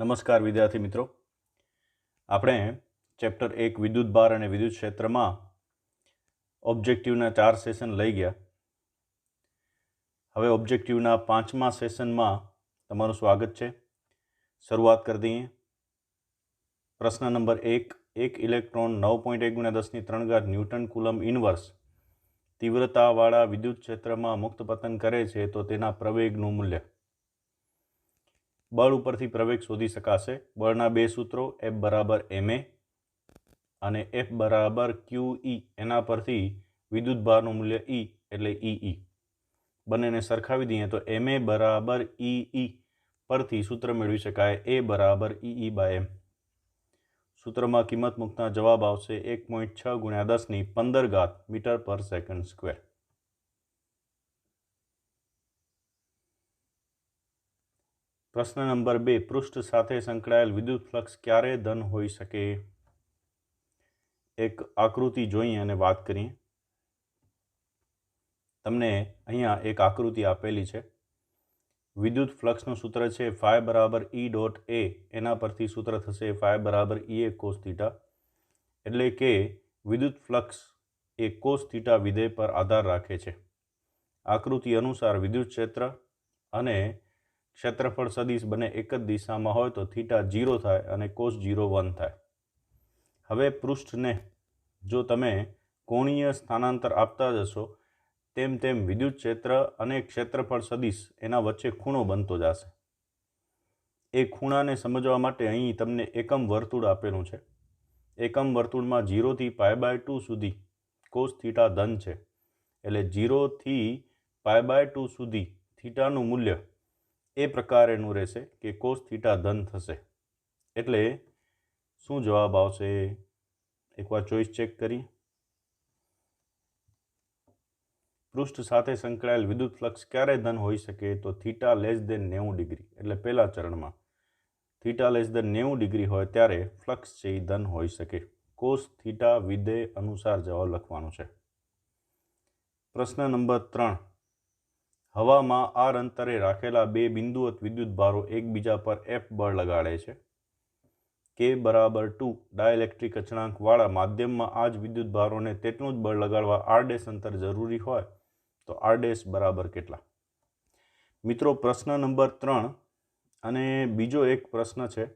નમસ્કાર વિદ્યાર્થી મિત્રો, આપણે ચેપ્ટર 1 વિદ્યુત ભાર અને વિદ્યુત ક્ષેત્રમાં ઓબ્જેક્ટિવના 4 સેશન લઈ ગયા. હવે ઓબ્જેક્ટિવના 5મા સેશનમાં તમારું સ્વાગત છે. શરૂઆત કરી દઈએ. પ્રશ્ન નંબર 1. એક ઇલેક્ટ્રોન 9.1 × 10³ ન્યૂટન કુલમ ઇનવર્સ તીવ્રતાવાળા વિદ્યુત ક્ષેત્રમાં મુક્ત પતન કરે છે તો તેના પ્રવેગનું મૂલ્ય. બળ ઉપરથી પ્રવેગ શોધી શકાશે. બળના બે સૂત્રો F = ma અને F = QE. એના પરથી વિદ્યુત ભારનું મૂલ્ય E એટલે EE. બંનેને સરખાવી દઈએ તો ma = EE પરથી સૂત્ર મેળવી શકાય A = EE/m. સૂત્રમાં કિંમત મૂકતા જવાબ આવશે 1.6 × 10⁻15 મીટર/સેકન્ડ². પ્રશ્ન નંબર 2. પૃષ્ઠ સાથે સંકળાયેલ વિદ્યુત ફ્લક્સ ક્યારે ધન હોઈ શકે? એક આકૃતિ જોઈએ અને વાત કરીએ. તમને અહીંયા એક આકૃતિ આપેલી છે. વિદ્યુત ફ્લક્સનું સૂત્ર છે Φ = E.A. એના પરથી સૂત્ર થશે Φ = EA cos θ. એટલે કે વિદ્યુત ફ્લક્સ એ cos θ વિધેય પર આધાર રાખે છે. આકૃતિ અનુસાર વિદ્યુત ક્ષેત્ર અને ક્ષેત્રફળ સદિશ બંને એક જ દિશામાં હોય તો θ 0 થાય અને cos 0 1 થાય. હવે પૃષ્ઠને જો તમે કોણીય સ્થાનાંતર આપતા જશો તેમ તેમ વિદ્યુત ક્ષેત્ર અને ક્ષેત્રફળ સદિશ એના વચ્ચે ખૂણો બનતો જશે. એ ખૂણાને સમજવા માટે અહીં તમને એકમ વર્તુળ આપેલું છે. એકમ વર્તુળમાં 0 થી π/2 સુધી cos θ ધન છે. એટલે 0 થી π/2 સુધી θનું મૂલ્ય એ પ્રકારેનું રહેશે કે cos θ ધન થશે. એટલે શું જવાબ આવશે? એકવાર ચોઈસ ચેક કરીએ. પૃષ્ઠ સાથે સંકળાયેલ વિદ્યુત ફ્લક્સ ક્યારે ધન હોઈ શકે? તો θ <90°. એટલે પહેલા ચરણમાં θ <90° હોય ત્યારે ફ્લક્સ છે એ ધન હોઈ શકે. cos θ વિધેય અનુસાર જવાબ લખવાનો છે. પ્રશ્ન નંબર 3. હવામાં r અંતરે રાખેલા બે બિંદુવત વિદ્યુત ભારો એકબીજા પર F બળ લગાડે છે. K = 2 ડાયલેક્ટ્રિક અચળાંકવાળા માધ્યમમાં આ જ વિદ્યુત ભારોને તેટલું જ બળ લગાડવા r' અંતર જરૂરી હોય તો r' બરાબર કેટલા? મિત્રો, પ્રશ્ન નંબર 3 અને બીજો એક પ્રશ્ન છે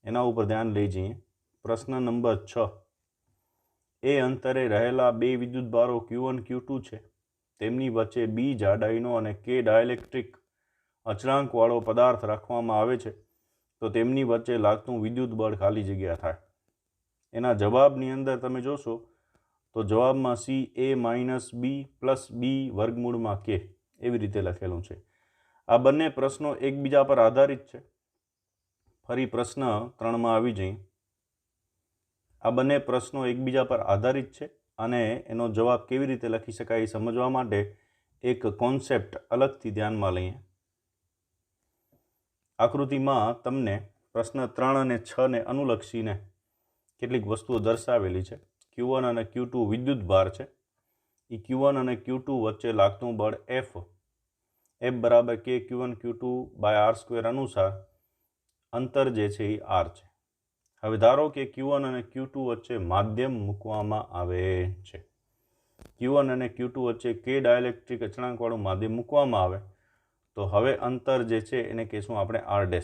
એના ઉપર ધ્યાન લઈ જઈએ. પ્રશ્ન નંબર 6. એ અંતરે રહેલા બે વિદ્યુત ભારો Q1 Q2 છે. તેમની વચ્ચે B જાડાઈનો અને K ડાયલેક્ટ્રિક અચળાંકવાળો પદાર્થ રાખવામાં આવે છે તો તેમની વચ્ચે લાગતું વિદ્યુત બળ ખાલી જગ્યા થાય. એના જવાબની અંદર તમે જોશો તો જવાબમાં CA - B + B² K એવી રીતે લખેલું છે. આ બંને પ્રશ્નો એકબીજા પર આધારિત છે. ફરી પ્રશ્ન 3માં આવી જઈએ. આ બંને પ્રશ્નો એકબીજા પર આધારિત છે અને એનો જવાબ કેવી રીતે લખી શકાય એ સમજવા માટે એક કોન્સેપ્ટ અલગથી ધ્યાનમાં લઈએ. આકૃતિમાં તમને પ્રશ્ન 3 અને 6ને અનુલક્ષીને કેટલીક વસ્તુઓ દર્શાવેલી છે. Q1 અને Q2 વિદ્યુત ભાર છે. એ Q1 અને Q2 વચ્ચે લાગતું બળ F = K Q1 Q2/r² અનુસાર અંતર જે છે એ r છે. હવે ધારો કે Q1 અને Q2 વચ્ચે માધ્યમ મૂકવામાં આવે છે. Q1 અને Q2 વચ્ચે K ડાયલેક્ટ્રિક અચળાંકવાળું માધ્યમ મૂકવામાં આવે તો હવે અંતર જે છે એને કહેશું આપણે r'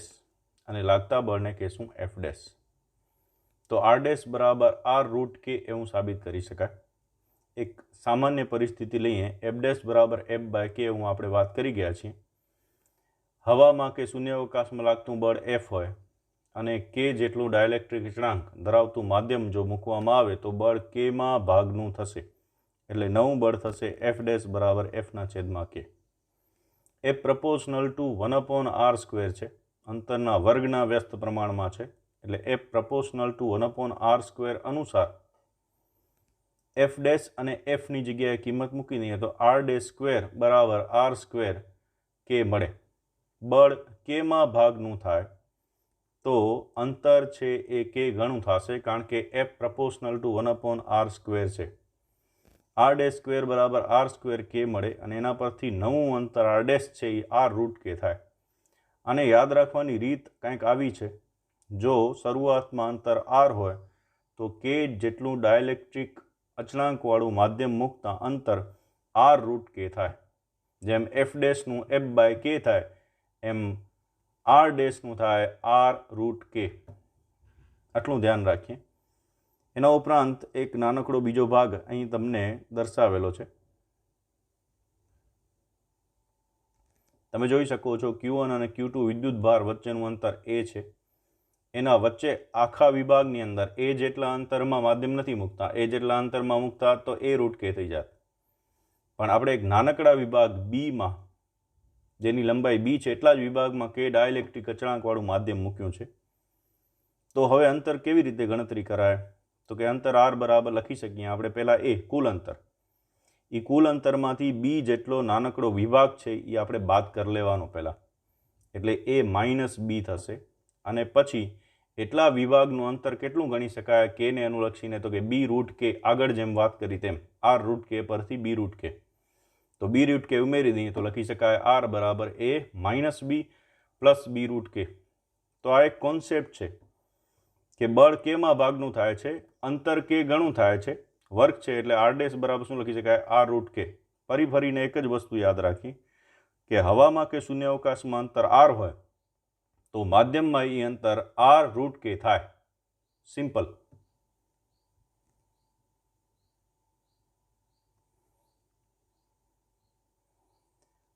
અને લાગતા બળને કહેશું F'. તો r' = r√K એવું સાબિત કરી શકાય. એક સામાન્ય પરિસ્થિતિ લઈએ. F' = F/K એવું આપણે વાત કરી ગયા છીએ. હવામાં કે શૂન્યાવકાશમાં લાગતું બળ F હોય અને K જેટલું ડાયલેક્ટ્રિક અચળાંક ધરાવતું માધ્યમ જો મૂકવામાં આવે તો બળ Kમાં ભાગનું થશે. એટલે નવું બળ થશે F' = F/K. F ∝ 1/r² છે. અંતરના વર્ગના વ્યસ્ત પ્રમાણમાં છે. એટલે F ∝ 1/r² અનુસાર F' અને Fની જગ્યાએ કિંમત મૂકી દઈએ તો r² = r²K મળે. બળ Kમાં ભાગનું થાય તો અંતર છે એ K ગણું થશે કારણ કે F ∝ 1/r² છે. r² = r²K મળે અને એના પરથી નવું અંતર r' છે એ r√K થાય. આને યાદ રાખવાની રીત કંઈક આવી છે. જો શરૂઆતમાં અંતર r હોય તો k જેટલું ડાયલેક્ટ્રિક અચળાંકવાળું માધ્યમ મૂકતા અંતર r રૂટ k થાય. જેમ f ડેશનું f બાય k થાય એમ r ડેશનું થાય r રૂટ k. આટલું ધ્યાન રાખીએ. એના ઉપરાંત એક નાનકડો બીજો ભાગ અહીં તમને દર્શાવેલો છે. તમે જોઈ શકો છો Q1 અને Q2 વિદ્યુત ભાર વચ્ચેનું અંતર a છે. એના વચ્ચે આખા વિભાગની અંદર a જેટલા અંતરમાં માધ્યમ નથી મૂકતા. a જેટલા અંતરમાં મૂકતા તો a રૂટ k થઈ જાત. પણ આપણે એક નાનકડા વિભાગ બીમાં, જેની લંબાઈ b છે, એટલા જ વિભાગમાં k ડાયલેક્ટ્રિક અચળાંકવાળું માધ્યમ મૂક્યું છે. તો હવે અંતર કેવી રીતે ગણતરી કરાય? તો કે અંતર r બરાબર લખી શકીએ આપણે પહેલાં a કુલ અંતર. એ કુલ અંતરમાંથી b જેટલો નાનકડો વિભાગ છે એ આપણે બાદ કરી લેવાનો પહેલાં, એટલે a માઇનસ b થશે. અને પછી એટલા વિભાગનું અંતર કેટલું ગણી શકાય k ને અનુલક્ષીને? તો કે b રૂટ k. આગળ જેમ વાત કરી તેમ r રૂટ k પરથી b રૂટ k. તો b રૂટ k ઉમેરી દઈએ તો લખી શકાય r બરાબર a minus b plus b root k. તો આ એક કોન્સેપ્ટ છે કે બળ કેમાં ભાગનું થાય છે, અંતર કે ગણું થાય છે, વર્ક છે, એટલે r ડેશ બરાબર શું લખી શકાય? r root k. ફરીને એક જ વસ્તુ યાદ રાખી કે હવામાં કે શૂન્યાવકાશમાં અંતર r હોય તો માધ્યમમાં એ અંતર r રૂટ k થાય. સિમ્પલ.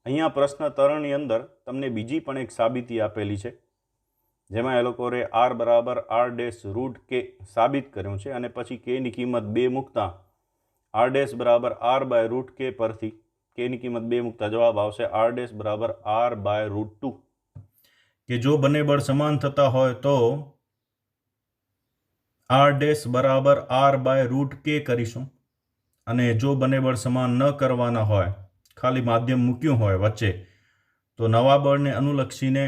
અહીંયા પ્રશ્ન 3ની અંદર તમને બીજી પણ એક સાબિતી આપેલી છે, જેમાં એ લોકોએ r બરાબર r ડેશ રૂટ k સાબિત કર્યું છે. અને પછી k ની કિંમત 2 મૂકતા r ડેશ બરાબર r બાય રૂટ k પરથી k ની કિંમત 2 મૂકતા જવાબ આવશે r ડેશ બરાબર r બાય રૂટ 2. કે જો બંને બળ સમાન થતા હોય તો r ડેશ બરાબર r બાય રૂટ k કરીશું. અને જો બંને બળ સમાન ન કરવાના હોય, ખાલી માધ્યમ મૂક્યું હોય વચ્ચે, તો નવા બળને અનુલક્ષીને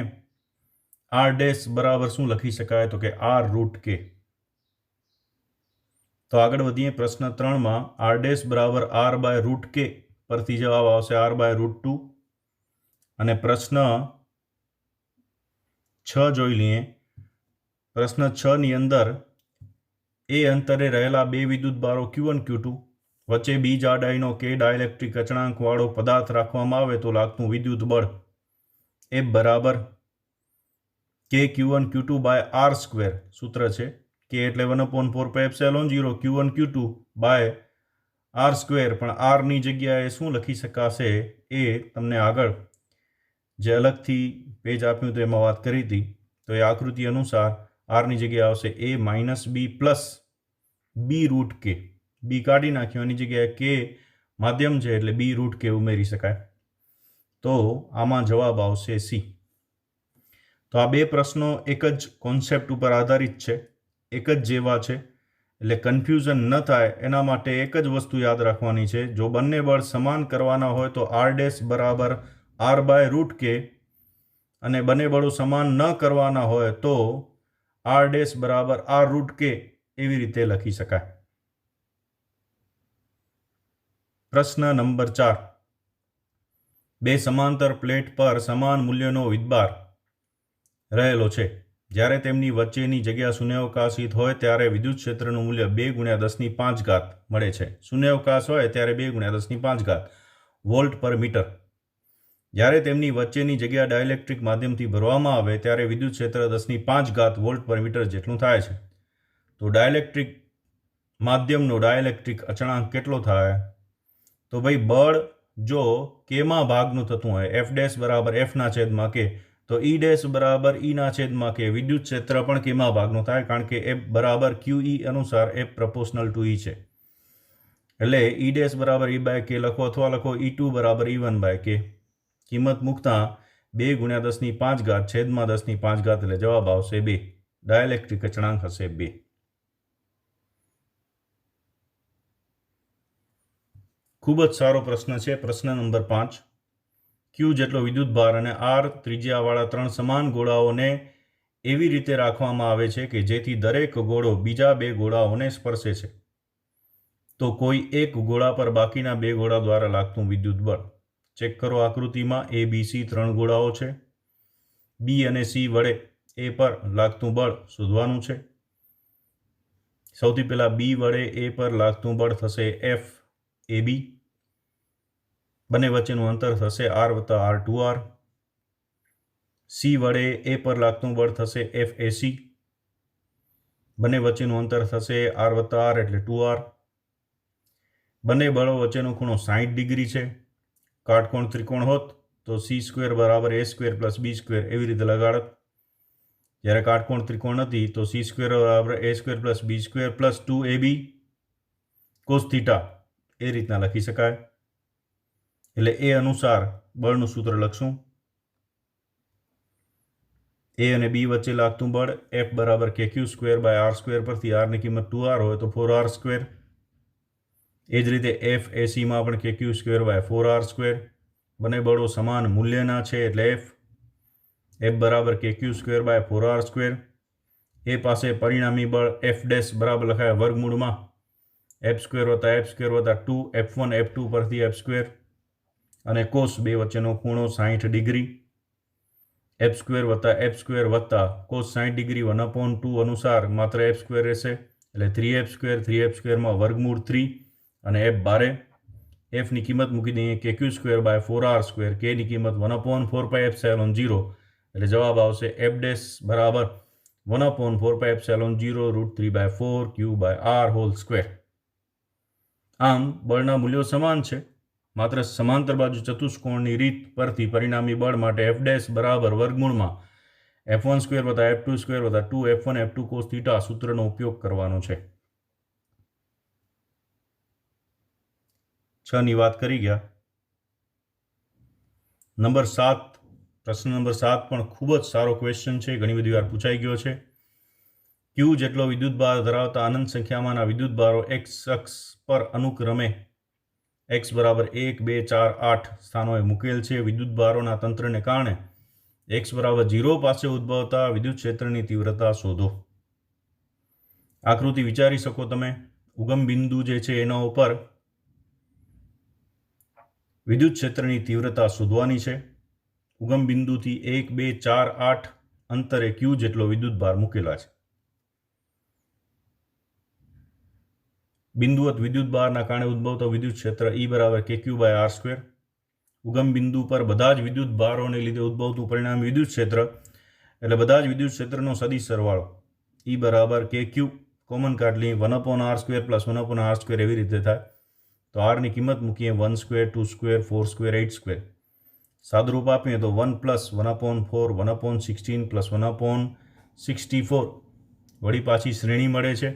r ડેશ બરાબર શું લખી શકાય? તો કે r રૂટ k. તો આગળ વધીએ. પ્રશ્ન 3માં r ડેશ બરાબર r બાય રૂટ k પરથી જવાબ આવશે r બાય રૂટ 2. અને પ્રશ્ન 6 જોઈ લઈએ. પ્રશ્ન 6ની અંદર એ અંતરે રહેલા બે વિદ્યુત ભારો Q1 Q2 વચ્ચે b જાડાઈનો k ડાયલેક્ટ્રિક અચળાંકવાળો પદાર્થ રાખવામાં આવે તો લાગતું વિદ્યુત બળ F બરાબર k Q1 Q2 by r square. સૂત્ર છે k એટલે 1/4πε0 Q1 Q2 by r square. પણ r ની જગ્યાએ શું લખી શકાશે એ તમને આગળ જે અલગથી પેજ આપ્યું તો એમાં વાત કરી હતી. તો એ આકૃતિ અનુસાર r ની જગ્યાએ આવશે a minus b plus b root k. b કાઢી નાખ્યો, એની જગ્યાએ k માધ્યમ છે એટલે b રૂટ k ઉમેરી શકાય. તો આમાં જવાબ આવશે c. તો આ બે પ્રશ્નો એક જ કોન્સેપ્ટ ઉપર આધારિત છે, એક જ જેવા છે, એટલે કન્ફ્યુઝન ન થાય એના માટે એક જ વસ્તુ યાદ રાખવાની છે. જો બંને બળ સમાન કરવાના હોય તો r ડેશ બરાબર r બાય રૂટ k, અને બંને બળો સમાન ન કરવાના હોય તો r ડેશ બરાબર r રૂટ k એવી રીતે લખી શકાય. પ્રશ્ન નંબર 4. બે સમાંતર પ્લેટ પર સમાન મૂલ્યનો વિદ્યુતભાર રહેલો છે. જ્યારે તેમની વચ્ચેની જગ્યા શૂન્યાવકાશિત હોય ત્યારે વિદ્યુત ક્ષેત્રનું મૂલ્ય 2 × 10⁵ મળે છે. શૂન્યાવકાશ હોય ત્યારે 2 × 10⁵ વોલ્ટ પર મીટર. જ્યારે તેમની વચ્ચેની જગ્યા ડાયલેક્ટ્રિક માધ્યમથી ભરવામાં આવે ત્યારે વિદ્યુત ક્ષેત્ર 10⁵ વોલ્ટ પર મીટર જેટલું થાય છે. તો ડાયલેક્ટ્રિક માધ્યમનો ડાયલેક્ટ્રિક અચળાંક કેટલો થાય? તો ભાઈ બળ જો કેમાં ભાગનું થતું હોય, f ડેશ બરાબર f ના છેદમાં k, તો e ડેશ બરાબર e ના છેદમાં k. વિદ્યુત ક્ષેત્ર પણ કેમાં ભાગનું થાય, કારણ કે f બરાબર QE અનુસાર f પ્રપોર્શનલ ટુ e છે. એટલે e ડેશ બરાબર e બાય k લખો, અથવા લખો e2 બરાબર e1 બાય k. કિંમત મૂકતા 2 × 10⁵ છેદમાં 10⁵ એટલે જવાબ આવશે 2. ડાયલેક્ટ્રિક અચળાંક હશે 2. ખૂબ જ સારો પ્રશ્ન છે. પ્રશ્ન નંબર 5. Q જેટલો વિદ્યુત ભાર અને R ત્રિજ્યાવાળા 3 સમાન ગોળાઓને એવી રીતે રાખવામાં આવે છે કે જેથી દરેક ગોળો બીજા 2 ગોળાઓને સ્પર્શે છે. તો કોઈ એક ગોળા પર બાકીના 2 ગોળા દ્વારા લાગતું વિદ્યુત બળ ચેક કરો. આકૃતિમાં ABC 3 ગોળાઓ છે, બી અને સી વડે એ પર લાગતું બળ શોધવાનું છે. સૌથી પહેલાં બી વડે એ પર લાગતું બળ થશે એફ એ બી. બંને વચ્ચેનું અંતર થશે R+R2R. સી વડે એ પર લાગતું બળ થશે એફ એ સી. બંને વચ્ચેનું અંતર થશે R+R એટલે 2R. બંને બળો વચ્ચેનો ખૂણો 60 ડિગ્રી છે. કાટકોણ ત્રિકોણ હોત તો C² બરાબર A² પ્લસ B² એવી રીતે લગાડત. જ્યારે કાટકોણ ત્રિકોણ નથી તો C² બરાબર A² plus B² plus 2AB cos θ એ રીતના લખી શકાય. એટલે એ અનુસાર બળનું સૂત્ર લખશું. એ અને બી વચ્ચે લાગતું બળ F બરાબર KQ²/R² પરથી R ની કિંમત 2R હોય તો 4R². એ જ રીતે એફ એસીમાં પણ KQ²/4R². બંને બળો સમાન મૂલ્યના છે એટલે F બરાબર KQ²/4R². એ પાસે પરિણામી બળ F' બરાબર લખાય વર્ગમૂળમાં F² + F² + 2 F1 F2 પરથી F². અને કોસ બે વચ્ચેનો ખૂણો 60 degree. F² + F² + cos 60 degree 1/2 અનુસાર માત્ર F² રહેશે એટલે 3F². 3F² વર્ગમૂળ 3 અને F બારે. Fની કિંમત મૂકી દઈએ KQ²/4R². Kની કિંમત 1/4πε0 એટલે જવાબ આવશે F' બરાબર 1/4πε0 √3/4 Q/R². આમ બળના મૂલ્યો સમાન છે, માત્ર સમાંતર બાજુ ચતુષ્કોણની રીત પરથી પરિણામી બળ માટે F' બરાબર વર્ગમૂળમાં F1² + F2² + 2 F1 F2 cos θ સૂત્રનો ઉપયોગ કરવાનો છે. 6ની વાત કરી ગયા. નંબર 7, પ્રશ્ન નંબર 7 પણ ખૂબ જ સારો ક્વેશ્ચન છે, ઘણી બધી વાર પૂછાઈ ગયો છે. Q જેટલો વિદ્યુતભાર ધરાવતા અનંત સંખ્યામાંના વિદ્યુતભારો X અક્ષ પર અનુક્રમે X બરાબર 1, 2, 4, 8 સ્થાનોએ મૂકેલ છે. વિદ્યુતભારોના તંત્રને કારણે X બરાબર 0 પાસે ઉદ્ભવતા વિદ્યુત ક્ષેત્રની તીવ્રતા શોધો. આકૃતિ વિચારી શકો તમે. ઉગમ બિંદુ જે છે એના ઉપર વિદ્યુત ક્ષેત્રની તીવ્રતા શોધવાની છે. ઉગમ બિંદુથી 1, 2, 4, 8 અંતરે Q જેટલો વિદ્યુતભાર મૂકેલા છે. બિંદુવત વિદ્યુતભારના કારણે ઉદ્ભવતો વિદ્યુત ક્ષેત્ર E બરાબર KQ/R². ઉગમ બિંદુ પર બધા જ વિદ્યુતભારોને લીધે ઉદ્ભવતું પરિણામી વિદ્યુત ક્ષેત્ર એટલે બધા જ વિદ્યુત ક્ષેત્રનો સદિશ સરવાળો E બરાબર KQ. કોમન કાઢી 1/R² + 1/R² એવી રીતે થાય. તો આરની કિંમત મૂકીએ 1², 2², 4², 8². સાદુરૂપ આપીએ તો 1 + 1/4 1/16 + 1/64 વળી પાછી શ્રેણી મળે છે.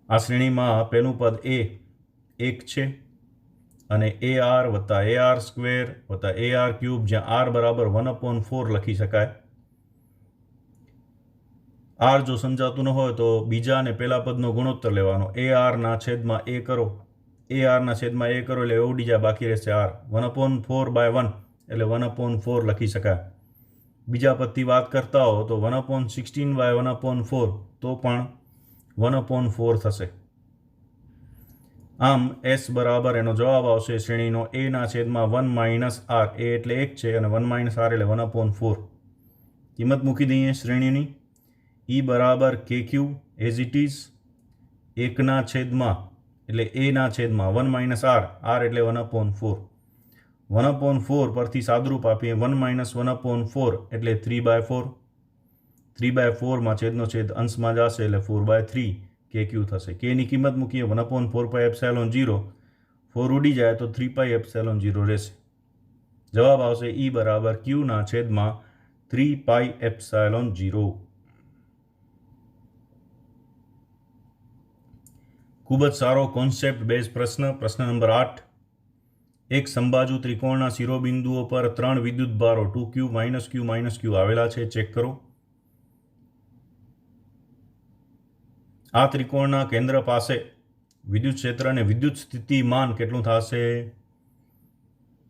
આ શ્રેણીમાં પહેલું પદ એ 1 છે અને AR + AR² + AR³ જ્યાં R બરાબર 1/4 લખી શકાય. R જો સમજાતું ન હોય તો બીજા અને પહેલા પદનો ગુણોત્તર લેવાનો. AR/A કરો. AR/A કરો એટલે ઉડી જાય, બાકી રહેશે R. 1/4/1 એટલે 1/4 લખી શકાય. બીજા પદથી વાત કરતા હો તો 1/16/1/4 તો પણ 1/4 થશે. આમ S બરાબર એનો જવાબ આવશે શ્રેણીનો A/1 - R. A એટલે 1 છે અને 1 - R એટલે 1/4. કિંમત મૂકી દઈએ શ્રેણીની. E બરાબર KQ એઝ ઇટ ઇઝ 1/, એટલે A/1 - R. R એટલે 1/4. 1/4 પરથી સાદુરૂપ આપીએ 1 - 1/4 એટલે 3/4. 3/4 છેદનો છેદ અંશમાં જશે એટલે 4/3 KQ થશે. Kની કિંમત મૂકીએ 1/4πε0. 4 ઉડી જાય તો 3πε0 રહેશે. જવાબ આવશે E બરાબર Q/3πε0. ખૂબ જ સારો કોન્સેપ્ટ બેઝ પ્રશ્ન. પ્રશ્ન નંબર 8. એક સમબાજુ ત્રિકોણના શિરોબિંદુઓ પર 3 વિદ્યુતભારો 2Q - Q આવેલા છે. ચેક કરો. આ ત્રિકોણના કેન્દ્ર પાસે વિદ્યુત ક્ષેત્ર અને વિદ્યુત સ્થિતિમાન કેટલું થશે?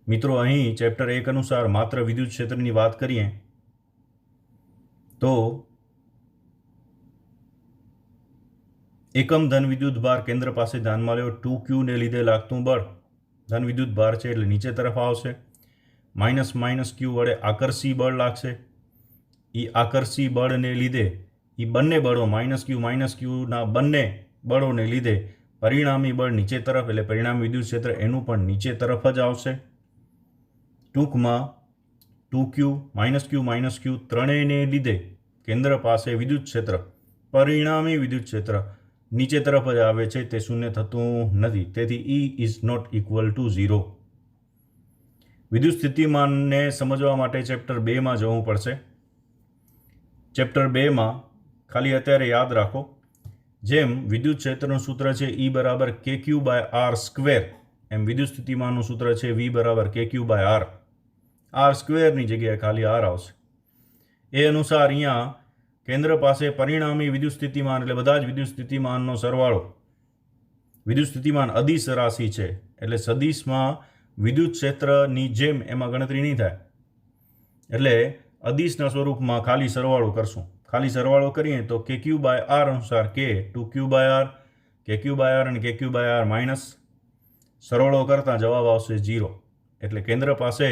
મિત્રો, અહીં ચેપ્ટર 1 અનુસાર માત્ર વિદ્યુત ક્ષેત્રની વાત કરીએ તો એકમ ધન વિદ્યુતભાર કેન્દ્ર પાસે ધ્યાનમાં લ્યો. 2Q ને લીધે લાગતું બળ ધન વિદ્યુતભાર છે એટલે નીચે તરફ આવશે. -Q વડે આકર્ષી બળ લાગશે એ આકર્ષી બળને લીધે એ બંને બળો માઇનસ ક્યુના બંને બળોને લીધે પરિણામી બળ નીચે તરફ એટલે પરિણામી વિદ્યુત ક્ષેત્ર એનું પણ નીચે તરફ જ આવશે. ટૂંકમાં 2q માઇનસ ક્યુ ત્રણેયને લીધે કેન્દ્ર પાસે વિદ્યુત ક્ષેત્ર પરિણામી વિદ્યુત ક્ષેત્ર નીચે તરફ જ આવે છે, તે શૂન્ય થતું નથી. તેથી E is not equal to 0. વિદ્યુત સ્થિતિમાનને સમજવા માટે ચેપ્ટર 2માં જવું પડશે. ચેપ્ટર 2માં ખાલી અત્યારે યાદ રાખો, જેમ વિદ્યુત ક્ષેત્રનું સૂત્ર છે E બરાબર KQ/R², એમ વિદ્યુત સ્થિતિમાનનું સૂત્ર છે V બરાબર KQ/R. R² જગ્યાએ ખાલી R આવશે. એ અનુસાર અહીંયા કેન્દ્ર પાસે પરિણામી વિદ્યુત સ્થિતિમાન એટલે બધા જ વિદ્યુત સ્થિતિમાનનો સરવાળો, વિદ્યુત સ્થિતિમાન અદિશ રાશિ છે એટલે સદિશમાં વિદ્યુત ક્ષેત્રની જેમ એમાં ગણતરી નહીં થાય, એટલે અદિશના સ્વરૂપમાં ખાલી સરવાળો કરશું. ખાલી સરવાળો કરીએ તો KQ/R અનુસાર K 2Q/R, KQ/R અને KQ/R માઇનસ, સરવાળો કરતાં જવાબ આવશે 0. એટલે કેન્દ્ર પાસે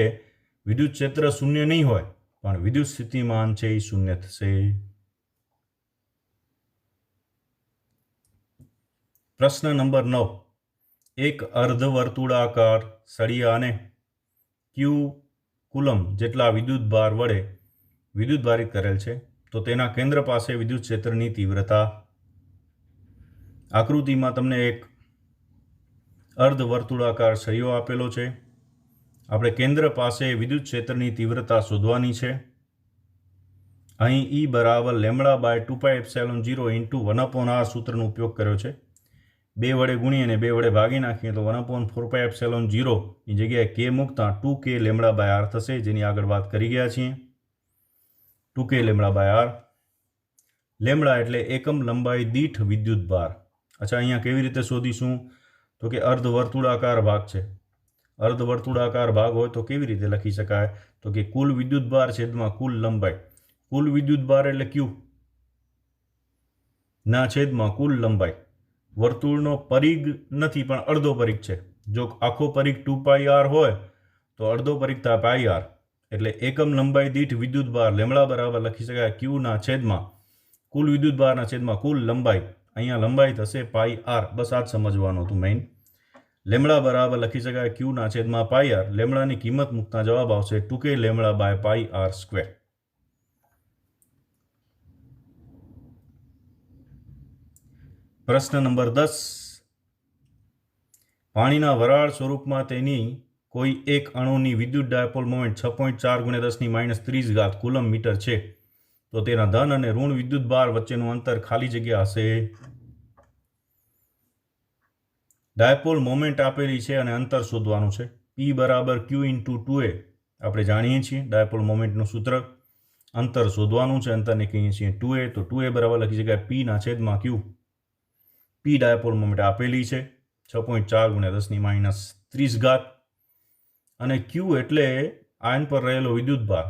વિદ્યુત ક્ષેત્ર શૂન્ય નહીં હોય પણ વિદ્યુત સ્થિતિમાન છે એ શૂન્ય થશે. પ્રશ્ન નંબર 9. એક અર્ધવર્તુળાકાર સળિયાને Q કુલમ જેટલા વિદ્યુત ભાર વડે વિદ્યુત ભારિત કરેલ છે, તો તેના કેન્દ્ર પાસે વિદ્યુત ક્ષેત્રની તીવ્રતા. આકૃતિમાં તમને એક અર્ધવર્તુળાકાર સળિયો આપેલો છે. આપણે કેન્દ્ર પાસે વિદ્યુત ક્ષેત્રની તીવ્રતા શોધવાની છે. અહીં E બરાબર λ/2πε0 ઇન્ટુ 1/r સૂત્રનો ઉપયોગ કર્યો છે. 2 વડે ગુણી અને 2 વડે ભાગી નાખીએ તો 1/4πε0 ની જગ્યાએ k મૂકતા 2k λ/r થશે, જેની આગળ વાત કરી ગયા છીએ. 2k λ/r. લેમ્બડા એટલે એકમ લંબાઈ દીઠ વિદ્યુત ભાર. અચ્છા, અહીંયા કેવી રીતે શોધીશું? તો કે અર્ધવર્તુળાકાર ભાગ છે. અર્ધવર્તુળાકાર ભાગ હોય તો કેવી રીતે લખી શકાય? તો કે કુલ વિદ્યુત ભાર છેદમાં કુલ લંબાઈ. કુલ વિદ્યુત ભાર એટલે Q ના છેદમાં કુલ લંબાઈ. વર્તુળનો પરિઘ નથી પણ અડધો પરિઘ છે. જો આખો પરિઘ 2πr હોય તો અડધો પરિઘ થાય πr. એટલે એકમ લંબાઈ દીઠ વિદ્યુત ભાર લેમ્બડા બરાબર લખી શકાય Q ના છેદમાં કુલ વિદ્યુત ભારના છેદમાં કુલ લંબાઈ. અહીંયા લંબાઈ થશે πr. બસ આ જ સમજવાનું હતું મેઇન. લેમ્બડા બરાબર લખી શકાય Q ના છેદમાં πr. લેમ્બડાની કિંમત મૂકતા જવાબ આવશે 2k λ/πr². પ્રશ્ન નંબર 10. પાણીના વરાળ સ્વરૂપમાં તેની કોઈ એક અણુની વિદ્યુત ડાયપોલ મોમેન્ટ 6.4 × 10⁻30 કુલમ મીટર છે, તો તેના ધન અને ઋણ વિદ્યુત ભાર વચ્ચેનું અંતર ખાલી જગ્યા હશે. ડાયપોલ મોમેન્ટ આપેલી છે અને અંતર શોધવાનું છે. P બરાબર Q × 2a આપણે જાણીએ છીએ ડાયપોલ મોમેન્ટનું સૂત્ર. અંતર શોધવાનું છે, અંતરને કહીએ છીએ 2a. તો 2a બરાબર લખી શકાય P ના છેદમાં Q. P ડાયપોલ મોમેન્ટ આપેલી છે 6.4 × 10⁻30 અને Q એટલે આયન પર રહેલો વિદ્યુત ભાર.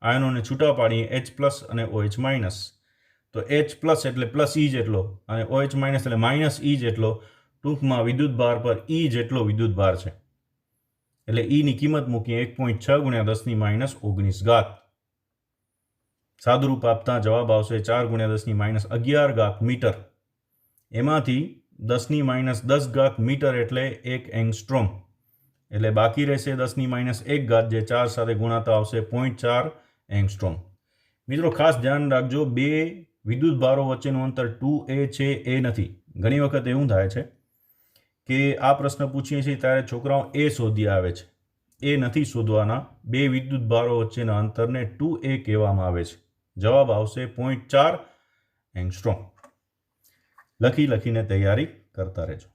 આયનોને છૂટા પાડીએ H+ અને OH-. તો H+ એટલે પ્લસ E જેટલો અને OH- એટલે માઇનસ E જેટલો. ટૂંકમાં વિદ્યુત ભાર પર E જેટલો વિદ્યુત ભાર છે. એટલે E ની કિંમત મૂકીએ 1.6 × 10⁻19. સાદુરૂપ આપતા જવાબ આવશે 4 × 10⁻11 મીટર. એમાંથી 10⁻10 મીટર એટલે 1 એંગસ્ટ્રોમ. એટલે બાકી રહેશે 10⁻1 જે 4 સાથે ગુણાતા આવશે 0.4 એંગસ્ટ્રોમ. મિત્રો ખાસ ધ્યાન રાખજો, બે વિદ્યુત ભારો વચ્ચેનું અંતર 2a છે, એ નથી. ઘણી વખત એવું થાય છે કે આ પ્રશ્ન પૂછીએ છીએ ત્યારે છોકરાઓ એ શોધી આવે છે. એ નથી શોધવાના. બે વિદ્યુત ભારો વચ્ચેના અંતરને 2a કહેવામાં આવે છે. જવાબ આવશે 0.4 એંગસ્ટ્રોમ. લખીને તૈયારી કરતા રહેજો.